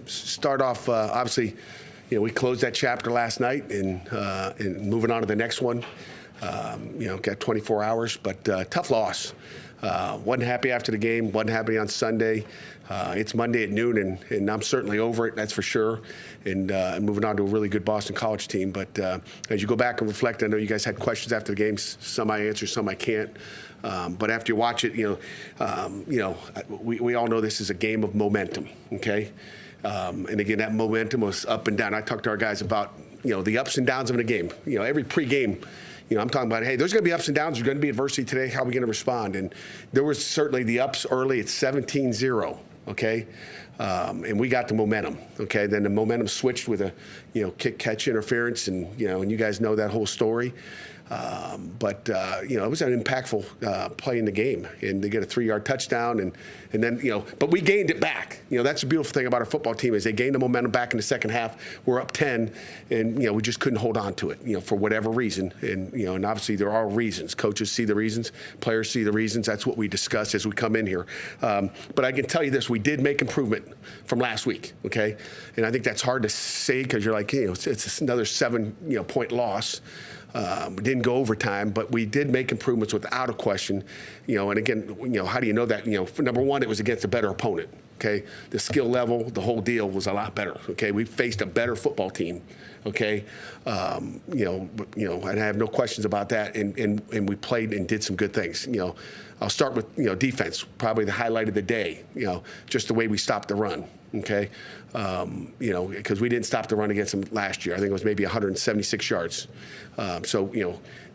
Start off, obviously, we closed that chapter last night and moving on to the next one. Got 24 hours, but tough loss. Wasn't happy after the game, wasn't happy on Sunday. It's Monday at noon, and I'm certainly over it, that's for sure, and moving on to a really good Boston College team. But as you go back and reflect, I know you guys had questions after the game. Some I answer, some I can't. But after you watch it, we all know this is a game of momentum, okay? And again, that momentum was up and down. I talked to our guys about, the ups and downs of a game. Every pregame, I'm talking about, hey, there's going to be ups and downs. There's going to be adversity today. How are we going to respond? And there was certainly the ups early at 17-0, okay? And we got the momentum, okay? Then the momentum switched with a, kick-catch interference, and, and you guys know that whole story. But it was an impactful play in the game, and they get a 3-yard touchdown, and then, but we gained it back. That's the beautiful thing about our football team is they gained the momentum back in the second half. We're up 10, and, we just couldn't hold on to it, for whatever reason. And, and obviously there are reasons. Coaches see the reasons. Players see the reasons. That's what we discuss as we come in here. But I can tell you this, we did make improvement from last week, okay? And I think that's hard to say because you're like, it's another 7-point loss. We didn't go overtime, but we did make improvements without a question. And again, how do you know that? Number one, it was against a better opponent. Okay, the skill level, the whole deal was a lot better. Okay, we faced a better football team. Okay, and I have no questions about that. And we played and did some good things. I'll start with defense, probably the highlight of the day. Just the way we stopped the run. Okay, because we didn't stop the run against them last year. I think it was maybe 176 yards.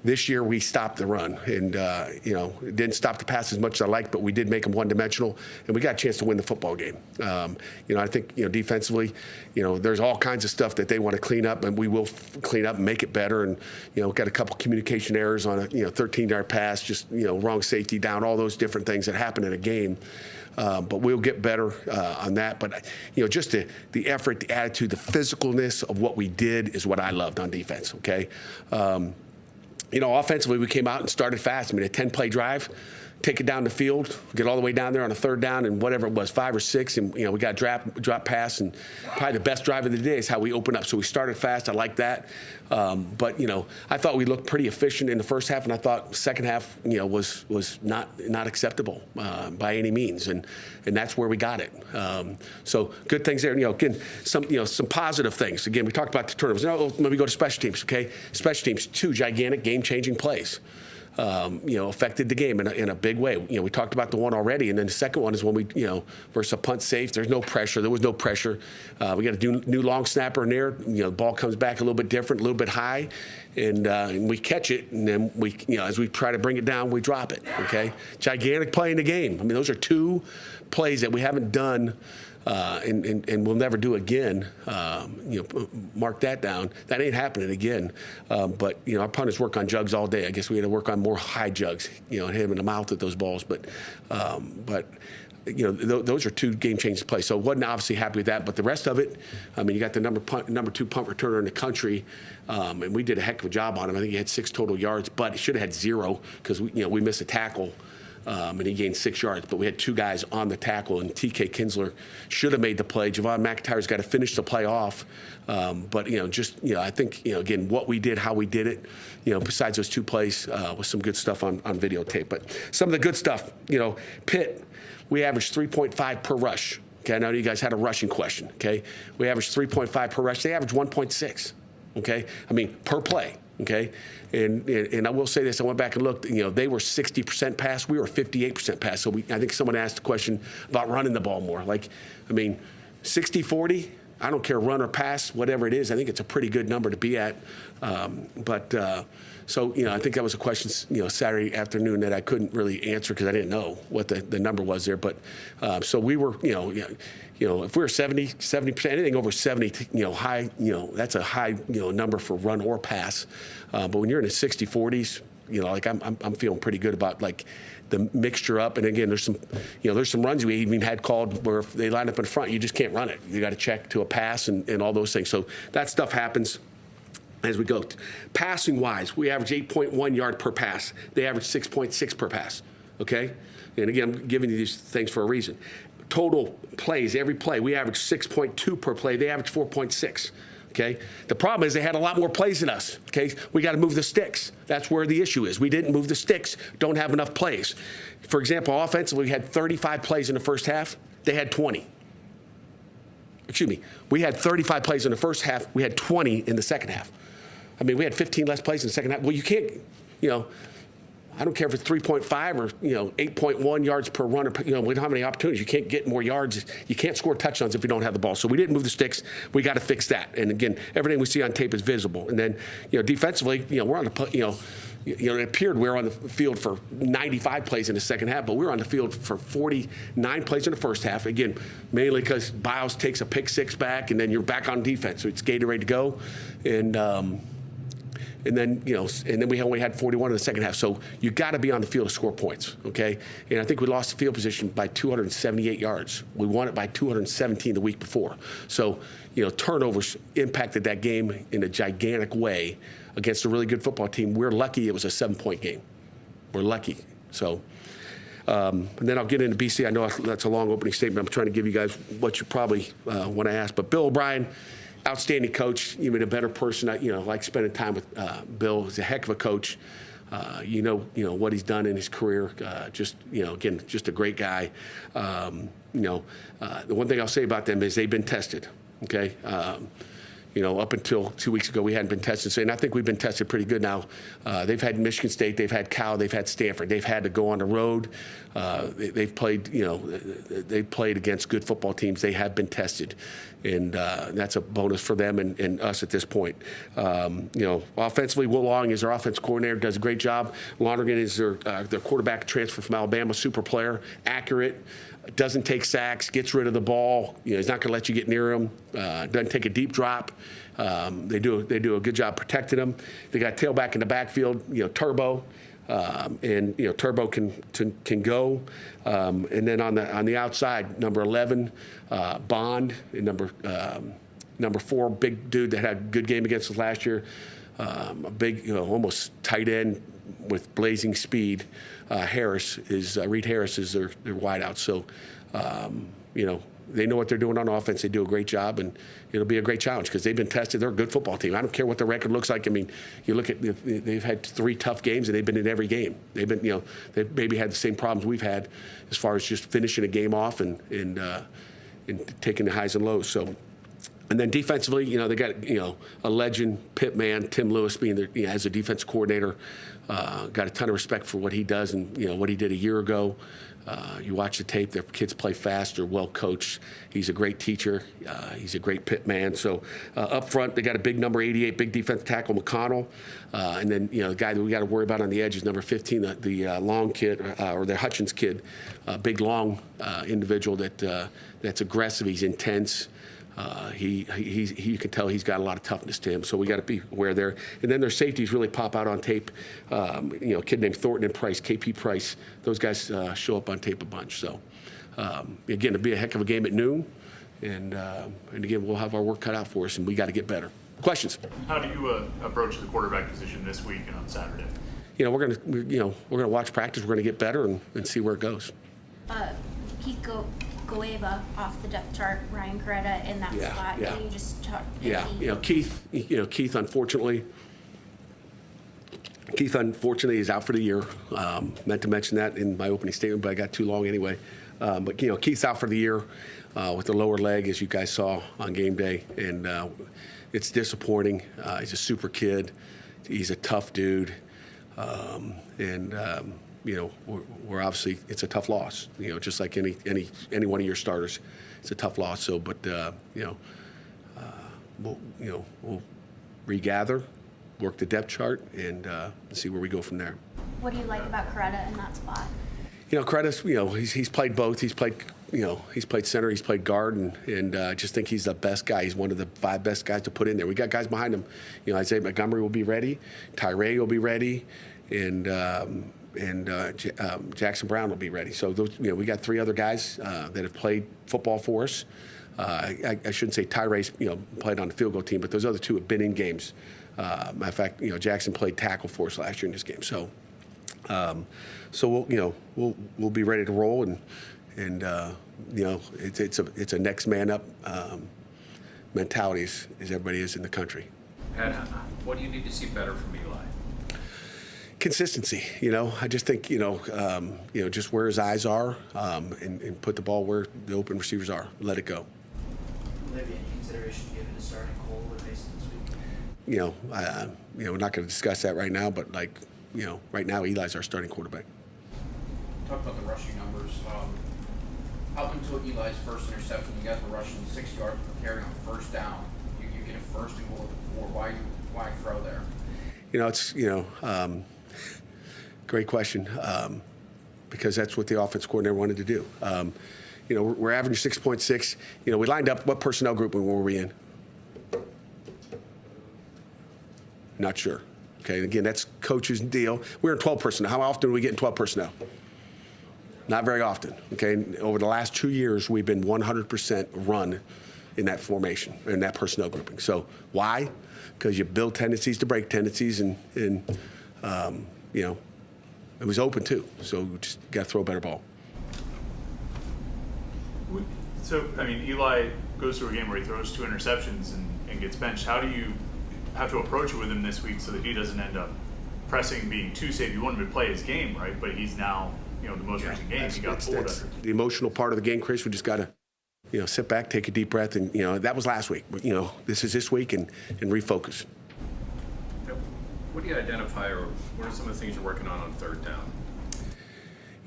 This year we stopped the run, and didn't stop the pass as much as I liked, but we did make them one-dimensional, and we got a chance to win the football game. I think defensively, there's all kinds of stuff that they want to clean up, and we will clean up and make it better. And got a couple communication errors on a 13-yard pass, just wrong safety down, all those different things that happen in a game. But we'll get better on that. But, just the effort, the attitude, the physicalness of what we did is what I loved on defense, okay? Offensively, we came out and started fast. I mean, a 10-play drive, take it down the field, get all the way down there on a third down, and whatever it was, 5 or 6, and, we got drop pass, and probably the best drive of the day is how we opened up. So we started fast. I like that. But, I thought we looked pretty efficient in the first half, and I thought the second half, was not acceptable by any means, and that's where we got it. So good things there. Again, some positive things. Again, we talked about the turnovers. Now, let me go to special teams, okay? Special teams, 2 gigantic game-changing plays. Affected the game in a big way. We talked about the one already, and then the second one is when we, versus a punt safe. There's no pressure. There was no pressure. We got a new long snapper in there. The ball comes back a little bit different, a little bit high, and we catch it, and then we, as we try to bring it down, we drop it. Okay, gigantic play in the game. I mean, those are 2 plays that we haven't done. And we'll never do again. Mark that down. That ain't happening again. But our punters work on jugs all day. I guess we had to work on more high jugs. Hit him in the mouth with those balls. But those are 2 game-changing plays. So wasn't obviously happy with that. But the rest of it, I mean, you got the number 2 punt returner in the country, and we did a heck of a job on him. I think he had 6 total yards, but he should have had 0 because we missed a tackle. And he gained 6 yards, but we had 2 guys on the tackle, and T.K. Kinsler should have made the play. Javon McIntyre's got to finish the play off. But, I think, again, what we did, how we did it, besides those 2 plays, was some good stuff on videotape. But some of the good stuff, Pitt, we averaged 3.5 per rush. Okay, I know you guys had a rushing question, okay? We averaged 3.5 per rush. They averaged 1.6, okay? I mean, per play. Okay, and I will say this. I went back and looked. They were 60% pass. We were 58% pass. So I think someone asked a question about running the ball more. 60-40. I don't care, run or pass, whatever it is. I think it's a pretty good number to be at. So I think that was a question, Saturday afternoon that I couldn't really answer because I didn't know what the number was there. But so we were, if we were 70%, anything over 70, high, that's a high, number for run or pass. But when you're in the 60-40s, I'm feeling pretty good about the mixture up. And again, there's some runs we even had called where if they line up in front, you just can't run it. You got to check to a pass and all those things. So that stuff happens as we go. Passing-wise, we average 8.1 yard per pass. They average 6.6 per pass, okay? And again, I'm giving you these things for a reason. total plays, every play, we averaged 6.2 per play. They averaged 4.6. Okay. The problem is they had a lot more plays than us. Okay. We got to move the sticks. That's where the issue is. We didn't move the sticks. Don't have enough plays. For example, offensively, we had 35 plays in the first half. They had 20. Excuse me. We had 35 plays in the first half. We had 20 in the second half. I mean, we had 15 less plays in the second half. Well, you can't, I don't care if it's 3.5 or 8.1 yards per run. We don't have any opportunities. You can't get more yards. You can't score touchdowns if you don't have the ball. So we didn't move the sticks. We got to fix that. And again, everything we see on tape is visible. And then defensively, we're on the it appeared we were on the field for 95 plays in the second half, but we were on the field for 49 plays in the first half. Again, mainly because Biles takes a pick six back, and then you're back on defense. So it's gated, ready to go, and then we only had 41 in the second half. So you got to be on the field to score points, okay? And I think we lost the field position by 278 yards. We won it by 217 the week before. So turnovers impacted that game in a gigantic way against a really good football team. We're lucky it was a 7-point game. We're lucky. So, and then I'll get into BC. I know that's a long opening statement. I'm trying to give you guys what you probably want to ask. But Bill O'Brien, outstanding coach, even a better person. I like spending time with Bill. He's a heck of a coach. What he's done in his career. Again, just a great guy. The one thing I'll say about them is they've been tested. Okay. Up until 2 weeks ago, we hadn't been tested. And I think we've been tested pretty good now. They've had Michigan State, they've had Cal, they've had Stanford. They've had to go on the road. They've played, they've played against good football teams. They have been tested, and that's a bonus for them and us at this point. Offensively, Will Long is our offense coordinator, does a great job. Lonergan is their quarterback transfer from Alabama, super player, accurate. Doesn't take sacks, gets rid of the ball. He's not going to let you get near him. Doesn't take a deep drop. They do a good job protecting him. They got tailback in the backfield. Turbo, and Turbo can go. And then on the outside, number 11, Bond, and number 4, big dude that had a good game against us last year. A big, almost tight end with blazing speed. Reed Harris is their wideout. So, they know what they're doing on offense. They do a great job, and it'll be a great challenge because they've been tested. They're a good football team. I don't care what the record looks like. I mean, you look at they've had 3 tough games, and they've been in every game. They've been, they've maybe had the same problems we've had as far as just finishing a game off and taking the highs and lows. So. And then defensively, they got, a legend, Pitt man, Tim Lewis being there, as a defense coordinator. Got a ton of respect for what he does and, what he did a year ago. You watch the tape, their kids play fast, they're well coached. He's a great teacher. He's a great Pitt man. So up front, they got a big number 88, big defensive tackle, McConnell. And then, the guy that we got to worry about on the edge is number 15, the long kid, or the Hutchins kid, big, long individual that's aggressive. He's intense. You can tell he's got a lot of toughness to him, so we got to be aware there. And then their safeties really pop out on tape. A kid named Thornton and Price, KP Price. Those guys show up on tape a bunch. So again, it'll be a heck of a game at noon, and again, we'll have our work cut out for us, and we got to get better. Questions? How do you approach the quarterback position this week and on Saturday? We're gonna watch practice. We're gonna get better and see where it goes. Keith Goeva off the depth chart, Ryan Coretta in that spot. Yeah. Can you just talk? Keith unfortunately is out for the year. Meant to mention that in my opening statement, but I got too long anyway. But Keith's out for the year with the lower leg, as you guys saw on game day, and it's disappointing. He's a super kid. He's a tough dude, we're obviously, it's a tough loss. Just like any one of your starters, it's a tough loss. So, but we'll regather, work the depth chart, and see where we go from there. What do you like about Coretta in that spot? Coretta's, he's played both. He's played center, he's played guard, and I just think he's the best guy. He's one of the 5 best guys to put in there. We got guys behind him. Isaiah Montgomery will be ready, Tyree will be ready, and Jackson Brown will be ready. So those, we got 3 other guys that have played football for us. I shouldn't say Tyree's, played on the field goal team, but those other 2 have been in games. Matter of fact, Jackson played tackle for us last year in this game. So we'll be ready to roll, And it's a next man up mentality as everybody is in the country. Pat, what do you need to see better from Eli? Consistency. I just think just where his eyes are, and put the ball where the open receivers are. Let it go. Will there be any consideration given to starting Cole or Mason this week? We're not going to discuss that right now, but right now Eli's our starting quarterback. Talk about the rushing numbers. Up until Eli's first interception, you guys were rushing 6 yards per carry on first down. You get a first and goal at the 4. Why throw there? Great question, because that's what the offense coordinator wanted to do. We're averaging 6.6. We lined up. What personnel group were we in? Not sure. Okay, again, that's coach's deal. We're in 12 personnel. How often do we get in 12 personnel? Not very often. Okay, over the last 2 years, we've been 100% run in that formation, in that personnel grouping. So why? Because you build tendencies to break tendencies, and it was open too. So we just got to throw a better ball. So, Eli goes through a game where he throws 2 interceptions and gets benched. How do you have to approach it with him this week so that he doesn't end up pressing, being too safe? You want him to play his game, right? But he's now, the most recent game, he got pulled that's under. the emotional part of the game, Chris. We just got to, sit back, take a deep breath, and, that was last week. But, this is this week, and refocus. What do you identify, or what are some of the things you're working on third down?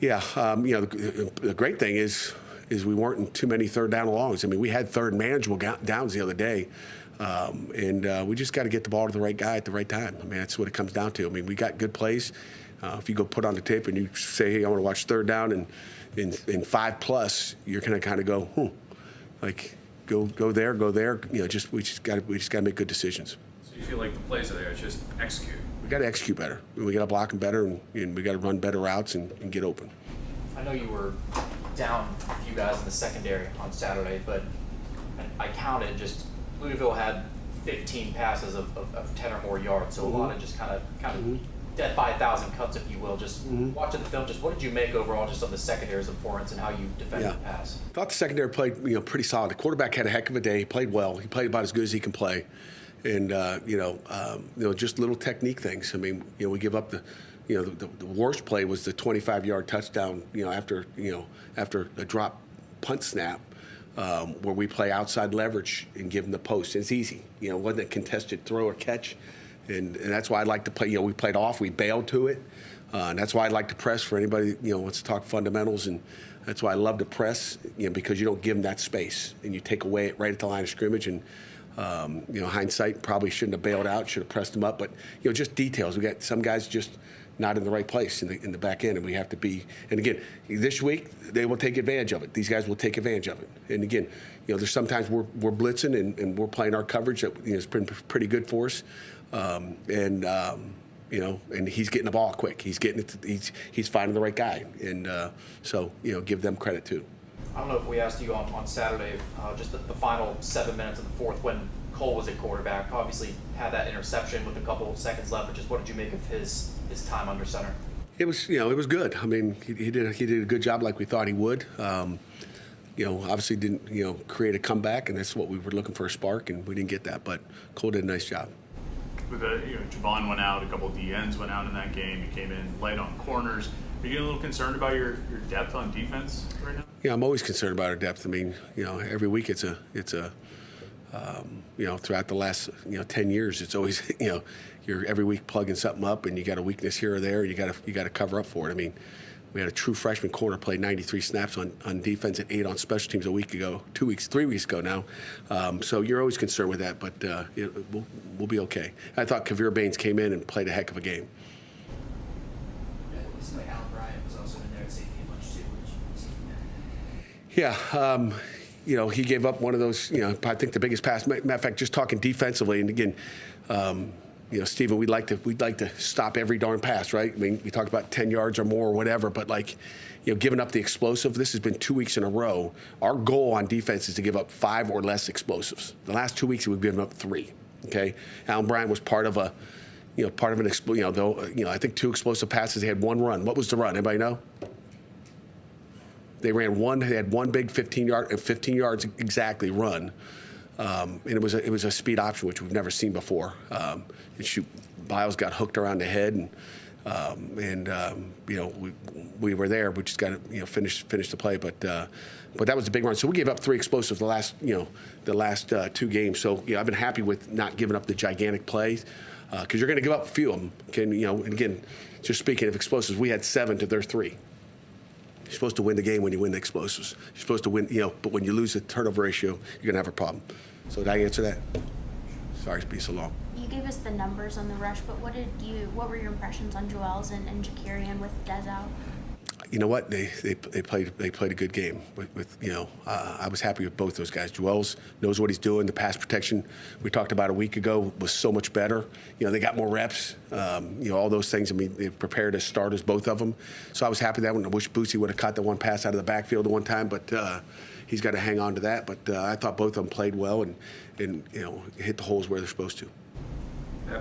Yeah, the great thing is we weren't in too many third down longs. We had third manageable downs the other day, and we just got to get the ball to the right guy at the right time. That's what it comes down to. We got good plays. If you go put on the tape and you say, hey, I want to watch third down and in 5+, you're going to kind of go, go there. We just got to make good decisions. So you feel like the plays are there, it's just execute. We got to execute better. We got to block them better, and we got to run better routes and get open. I know you were down a few guys in the secondary on Saturday, but I counted just Louisville had 15 passes of 10 or more yards, so a lot of just kind of death by 1,000 cuts, if you will. Just watching the film, just what did you make overall just on the secondary's performance and how you defended the pass? I thought the secondary played pretty solid. The quarterback had a heck of a day. He played well. He played about as good as he can play. And, just little technique things. We give up the worst play was the 25-yard touchdown, after a drop punt snap, where we play outside leverage and give them the post. It's easy. It wasn't a contested throw or catch. And that's why I like to play. We played off. We bailed to it. And that's why I like to press for anybody, wants to talk fundamentals. And that's why I love to press, because you don't give them that space. And you take away it right at the line of scrimmage. And, hindsight, probably shouldn't have bailed out, should have pressed them up. But, just details. We got some guys just not in the right place in the back end, and we have to be. And again, this week they will take advantage of it. These guys will take advantage of it. And again, there's sometimes we're blitzing and we're playing our coverage that has been pretty good for us. And he's getting the ball quick. He's getting it. He's finding the right guy, and so give them credit too. I don't know if we asked you on Saturday, just the final 7 minutes of the fourth when Cole was at quarterback. Obviously had that interception with a couple of seconds left, but just what did you make of his time under center? It was good. He did a good job like we thought he would. Obviously didn't create a comeback, and that's what we were looking for, a spark, and we didn't get that. But Cole did a nice job. With Javon went out, a couple of DNs went out in that game. He came in light on corners. Are you getting a little concerned about your depth on defense right now? Yeah, I'm always concerned about our depth. Every week it's a throughout the last 10 years, it's always you're every week plugging something up, and you got a weakness here or there. You got to cover up for it. We had a true freshman corner play 93 snaps on defense and 8 on special teams 3 weeks ago now. So you're always concerned with that, but we'll be okay. I thought Kavir Baines came in and played a heck of a game. It seemed like Alan Bryant was also in there at safety a bunch too. Yeah, he gave up one of those, I think the biggest pass. Matter of fact, just talking defensively, and again, Stephen, we'd like to stop every darn pass, right? We talked about 10 yards or more or whatever, but giving up the explosive, this has been 2 weeks in a row. Our goal on defense is to give up 5 or less explosives. The last 2 weeks we've given up 3. Okay, Alan Bryant was part of an I think 2 explosive passes. He had 1 run. What was the run? Anybody know? They had one big 15 yards exactly run. And it was a speed option, which we've never seen before. And Biles got hooked around the head, we were there. We just got to finish the play, but that was a big run. So we gave up 3 explosives the last 2 games. So I've been happy with not giving up the gigantic plays because you're going to give up a few of them. And again, just speaking of explosives, we had 7 to their 3. You're supposed to win the game when you win the explosives. You're supposed to win, but when you lose the turnover ratio, you're going to have a problem. So did I answer that? Sorry to be so long. You gave us the numbers on the rush, but what were your impressions on Joel's and Jakarian with Dez out? You know what? They played a good game. I was happy with both those guys. Joel's knows what he's doing. The pass protection we talked about a week ago was so much better. They got more reps. All those things. I mean, they prepared as starters, both of them. So I was happy that one. I wish Boosie would have caught the one pass out of the backfield at one time, but he's got to hang on to that. But I thought both of them played well and hit the holes where they're supposed to.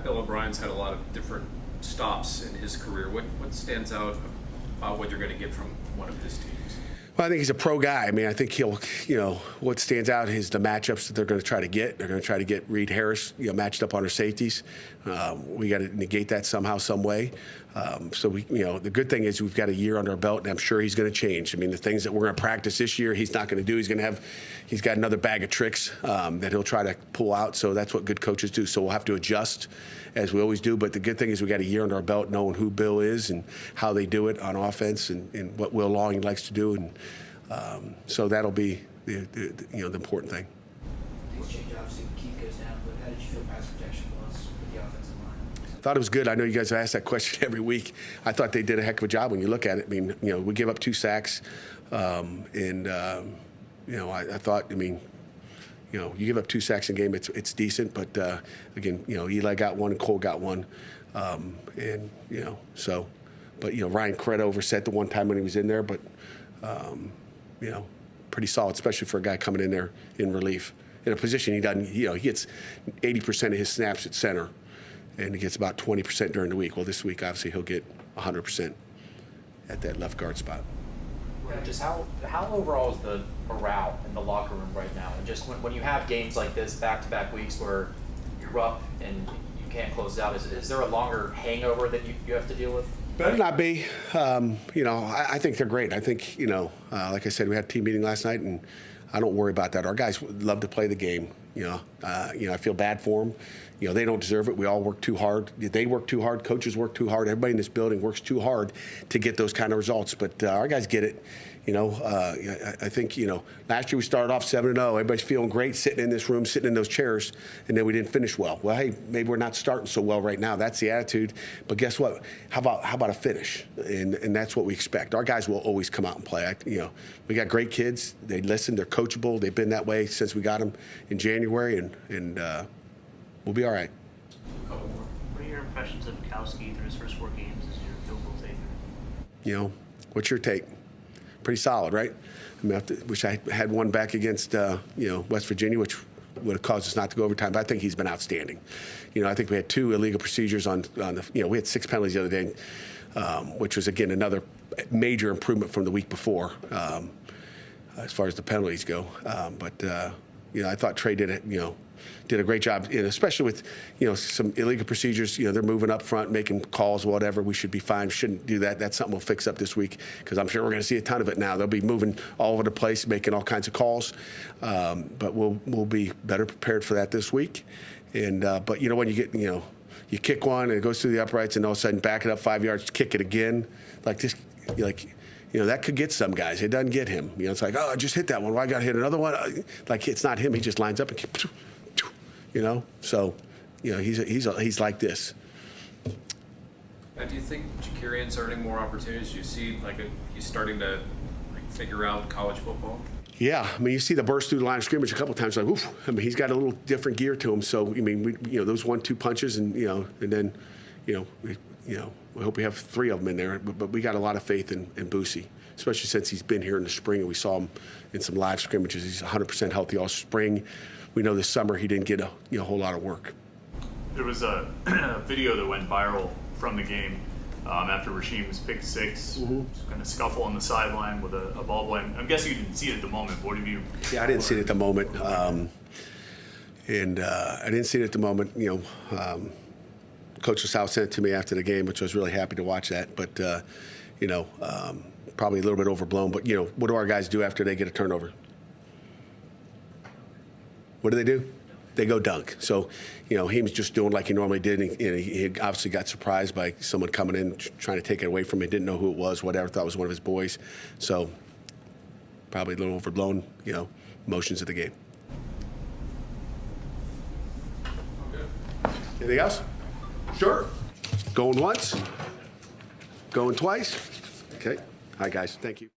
Bill O'Brien's had a lot of different stops in his career. What stands out about what you're going to get from one of his teams? Well, I think he's a pro guy. I mean, I think he'll, what stands out is the matchups that they're going to try to get. They're going to try to get Reed Harris, matched up on our safeties. We got to negate that somehow, some way. So the good thing is we've got a year under our belt, and I'm sure he's going to change. I mean, the things that we're going to practice this year, he's not going to do. He's got another bag of tricks that he'll try to pull out. So that's what good coaches do. So we'll have to adjust, as we always do. But the good thing is we got a year under our belt, knowing who Bill is and how they do it on offense, and what Will Long likes to do, and so that'll be the important thing. Things change obviously when Keith goes down, but how did you feel pass protection was with the offensive line? I thought it was good. I know you guys ask that question every week. I thought they did a heck of a job when you look at it. I mean, we gave up 2 sacks, I thought, you give up 2 sacks in a game, it's decent. But again, Eli got 1 and Cole got 1, But Ryan Coretta overset the one time when he was in there, but pretty solid, especially for a guy coming in there in relief in a position he doesn't. He gets 80% of his snaps at center, and he gets about 20% during the week. Well, this week obviously he'll get 100% at that left guard spot. Just how overall is the morale in the locker room right now? And just when you have games like this, back-to-back weeks where you're up and you can't close out, is there a longer hangover that you have to deal with? Better not be. I think they're great. I think, like I said, we had a team meeting last night, and I don't worry about that. Our guys love to play the game. I feel bad for them. They don't deserve it. We all work too hard. They work too hard. Coaches work too hard. Everybody in this building works too hard to get those kind of results. But our guys get it. I think, last year we started off 7-0. Everybody's feeling great sitting in this room, sitting in those chairs, and then we didn't finish well. Well, hey, maybe we're not starting so well right now. That's the attitude. But guess what? How about a finish? And that's what we expect. Our guys will always come out and play. We got great kids. They listen. They're coachable. They've been that way since we got them in January, and we'll be all right. What are your impressions of Kowski through his first 4 games as your field goal taker? What's your take? Pretty solid, right? I mean, I wish I had one back against, West Virginia, which would have caused us not to go overtime. But I think he's been outstanding. I think we had 2 illegal procedures on the. We had 6 penalties the other day, which was again another major improvement from the week before, as far as the penalties go. I thought Trey did a great job, especially with, some illegal procedures. They're moving up front, making calls, whatever. We should be fine. Shouldn't do that. That's something we'll fix up this week because I'm sure we're going to see a ton of it now. They'll be moving all over the place, making all kinds of calls. But we'll be better prepared for that this week. And but when you get, you kick one and it goes through the uprights, and all of a sudden back it up 5 yards, kick it again, like this, that could get some guys. It doesn't get him. It's like, oh, I just hit that one. Well, I got to hit another one. Like it's not him. He just lines up and. So, he's like this. Now, do you think Jakarian's earning more opportunities? Do you see he's starting to figure out college football? Yeah, I mean, you see the burst through the line of scrimmage a couple of times. Like, oof! I mean, he's got a little different gear to him. So, I mean, those 1-2 punches, and and then, we hope we have 3 of them in there. But we got a lot of faith in Boosie, especially since he's been here in the spring, and we saw him in some live scrimmages. He's 100% healthy all spring. We know this summer he didn't get a whole lot of work. There was a video that went viral from the game after Rasheem's pick 6, kind of scuffle on the sideline with a ball boy. I'm guessing you didn't see it at the moment. What have you? Yeah, I didn't see it at the moment. And I didn't see it at the moment. Coach LaSalle sent it to me after the game, which I was really happy to watch that. But, probably a little bit overblown. But, what do our guys do after they get a turnover? What do? They go dunk. So, he was just doing like he normally did. And he obviously got surprised by someone coming in, trying to take it away from him. Didn't know who it was, whatever, thought it was one of his boys. So, probably a little overblown, emotions of the game. Anything else? Sure. Going once? Going twice? Okay. All right, guys. Thank you.